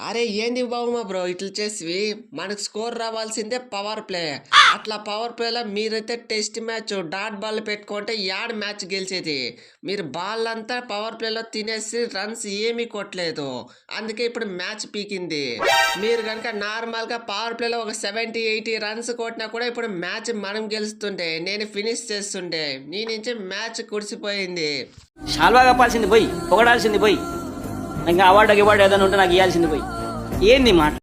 అరే ఏంది బాబు బ్రో ఇట్లా చేసి మనకు స్కోర్ రావాల్సిందే పవర్ ప్లే. అట్లా పవర్ ప్లేలో మీరైతే టెస్ట్ మ్యాచ్ డాట్ బాల్ పెట్టుకుంటే యాడ్ మ్యాచ్ గెలిచేది. మీరు బాల్ అంతా పవర్ ప్లేలో తినేసి రన్స్ ఏమీ కొట్టలేదు. అందుకే ఇప్పుడు మ్యాచ్ పీకింది. మీరు కనుక నార్మల్గా పవర్ ప్లేలో ఒక 70-80 రన్స్ కొట్టినా కూడా ఇప్పుడు మ్యాచ్ మనం గెలుస్తుండే, నేను ఫినిష్ చేస్తుండే. నీ నుంచి మ్యాచ్ కుడిసిపోయింది. షాల్వా కప్పాల్సింది పోయి, పొగడాల్సింది పోయి, ఇంకా అవార్డు ఏదైనా ఉంటే నాకు ఇవ్వాల్సింది పోయి. ఏంది మాట?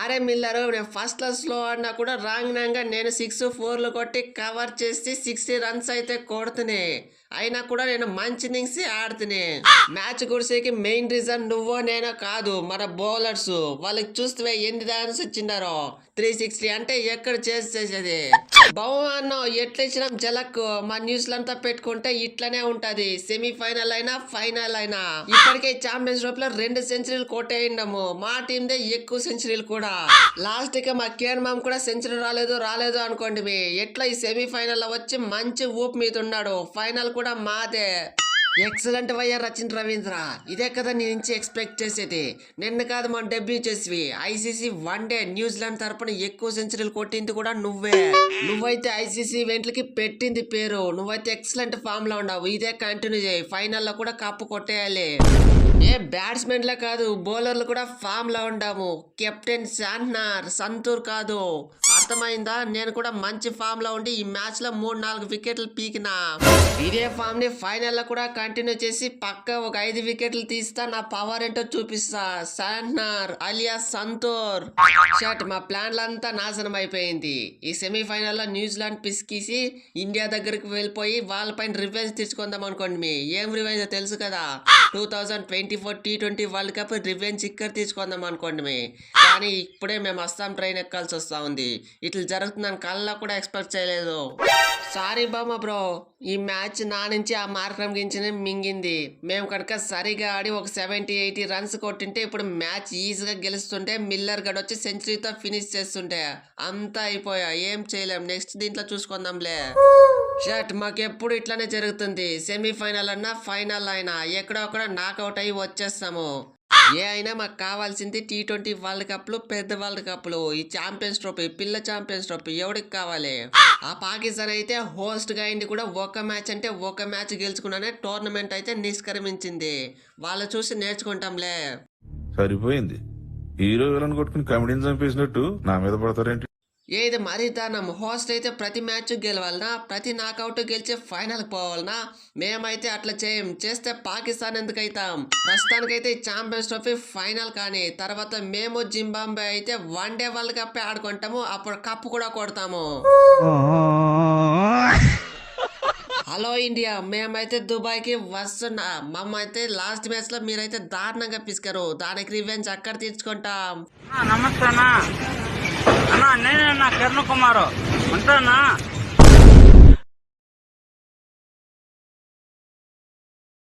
అరే మిల్లరు, నేను ఫస్ట్ క్లాస్లో ఆడినా కూడా రాంగ్నంగా నేను 6-4 కొట్టి కవర్ చేసి 60 రన్స్ అయితే కొడుతునే. అయినా కూడా నేను మంచి ఇన్నింగ్స్ ఆడుతునే. మ్యాచ్ గుడిసేకి మెయిన్ రీజన్ నువ్వో నేనో కాదు, మన బౌలర్స్. వాళ్ళకి చూస్తే ఎన్ని రన్స్ ఇచ్చినారో, 360 అంటే ఎక్కడ చేసేది. బహుమానం ఎట్లా ఇచ్చినాం జలక్. మా న్యూస్లు అంతా పెట్టుకుంటే ఇట్లనే ఉంటది. సెమీఫైనల్ అయినా ఫైనల్ అయినా ఇప్పటికే ఛాంపియన్స్ ట్రోఫీలో 2 సెంచరీలు కొట్టేయండము. మా టీందే ఎక్కువ సెంచరీలు కూడా. లాస్ట్ కి మా కేన్ మామ్ కూడా సెంచరీ రాలేదు అనుకోండి. ఎట్లా ఈ సెమీఫైనల్ లో వచ్చి మంచి ఊపు మీద ఉన్నాడు. ఫైనల్ కూడా మాదే. ఎక్సలెంట్ వైఆర్ రచిన్ రవీంద్ర. ఇదే కదా నీ నుంచి ఎక్స్పెక్ట్ చేసేది. నిన్న కాదు మన డెబ్యూ చేసి ఐసీసీ వన్డే న్యూజిలాండ్ తరపున ఎక్కువ సెంచరీలు కొట్టింది కూడా నువ్వే. నువ్వైతే ఐసీసీ ఈవెంట్లకి పెట్టింది పేరు. నువ్వైతే ఎక్సలెంట్ ఫామ్ లో ఉన్నావు. ఇదే కంటిన్యూ చేయి. ఫైనల్లో కూడా కప్పు కొట్టేయాలి. ఏ బ్యాట్స్మెన్లే కాదు, బౌలర్లు కూడా ఫామ్ లో ఉండాము. కెప్టెన్ శాంట్నర్, సంతూర్ కాదు. అర్థమైందా? నేను కూడా మంచి ఫామ్ లో ఉండి ఈ మ్యాచ్ లో 3-4 వికెట్లు పీకినా. ఇదే ఫామ్ ని ఫైనల్ లో కూడా కంటిన్యూ చేసి పక్క ఒక 5 వికెట్లు తీస్తా. నా పవర్ ఏంటో చూపిస్తా. శాంట్నర్ అలియా సంతూర్. షట్, మా ప్లాన్లంతా నాశనం అయిపోయింది. ఈ సెమీఫైనల్ లో న్యూజిలాండ్ పిసికేసి ఇండియా దగ్గరికి వెళ్ళిపోయి వాళ్ళపైన రివెంజ్ తీర్చుకుందాం అనుకోండి. ఏం రివెంజ్ తెలుసు కదా, 2024 T20 వరల్డ్ కప్ రివెంజ్ ఇక్కడ తీసుకుందాం అనుకోండి. కానీ ఇప్పుడే మేము అస్సాం ట్రైన్ ఎక్కాల్సి వస్తా ఉంది. ఇట్లా జరుగుతుందని కళ్ళ కూడా ఎక్స్పెక్ట్ చేయలేదు. సారీ బామ్మ బ్రో, ఈ మ్యాచ్ నా నుంచి ఆ మార్కం గించిన మింగింది. మేము కనుక సరిగా ఆడి ఒక 70-80 రన్స్ కొట్టింటే ఇప్పుడు మ్యాచ్ ఈజీగా గెలుస్తుంటే, మిల్లర్ గడ్ వచ్చి సెంచరీతో ఫినిష్ చేస్తుంటే అంతా అయిపోయా. ఏం చేయలేం. నెక్స్ట్ దీంట్లో చూసుకుందాంలే. షట్, మాకెప్పుడు ఇట్లానే జరుగుతుంది. సెమీఫైనల్ అన్నా ఫైనల్ అయినా ఎక్కడో అక్కడ నాకౌట్ అయ్యి వచ్చేస్తాము. ఏ అయినా మాకు కావాల్సింది T20 వరల్డ్ కప్లు, పెద్ద వరల్డ్ కప్లు. ఈ ఛాంపియన్స్ ట్రోఫీ, పిల్ల ఛాంపియన్స్ ట్రోఫీ ఎవరికి కావాలి? ఆ పాకిస్తాన్ అయితే హోస్ట్ గా అయింది కూడా ఒక మ్యాచ్ అంటే ఒక మ్యాచ్ గెలుచుకున్నానే టోర్నమెంట్ అయితే నిష్క్రమించింది. వాళ్ళు చూసి నేర్చుకుంటాంలే. సరిపోయింది. హీరో విలన్ కొట్టుకుని కమెడీని చంపేసినట్టు నా మీద పడతారేంటి? ఏది మరీ దానం. హోస్ట్ అయితే ప్రతి మ్యాచ్ గెలవాలనా, ప్రతి నాకౌట్ గెలిచి ఫైనల్కి పోవాలనా? మేమైతే అట్లా చేయం. చేస్తే పాకిస్తాన్ ఎందుకు అవుతాం? ప్రస్తుతానికైతే ఛాంపియన్స్ ట్రోఫీ ఫైనల్, కానీ తర్వాత మేము జింబాబ్వే అయితే వన్డే వరల్డ్ కప్ ఆడుకుంటాము. అప్పుడు కప్పు కూడా కొడతాము. హలో ఇండియా, మేమైతే దుబాయ్కి వస్తున్నా. మమ్మైతే లాస్ట్ మ్యాచ్ లో మీరైతే దారుణంగా పిసికారు. దానికి రివెంజ్ అక్కడ తీర్చుకుంటాం. నమస్తే అన్నా, నేనే కిరణ్ కుమార్ ఉంటానా.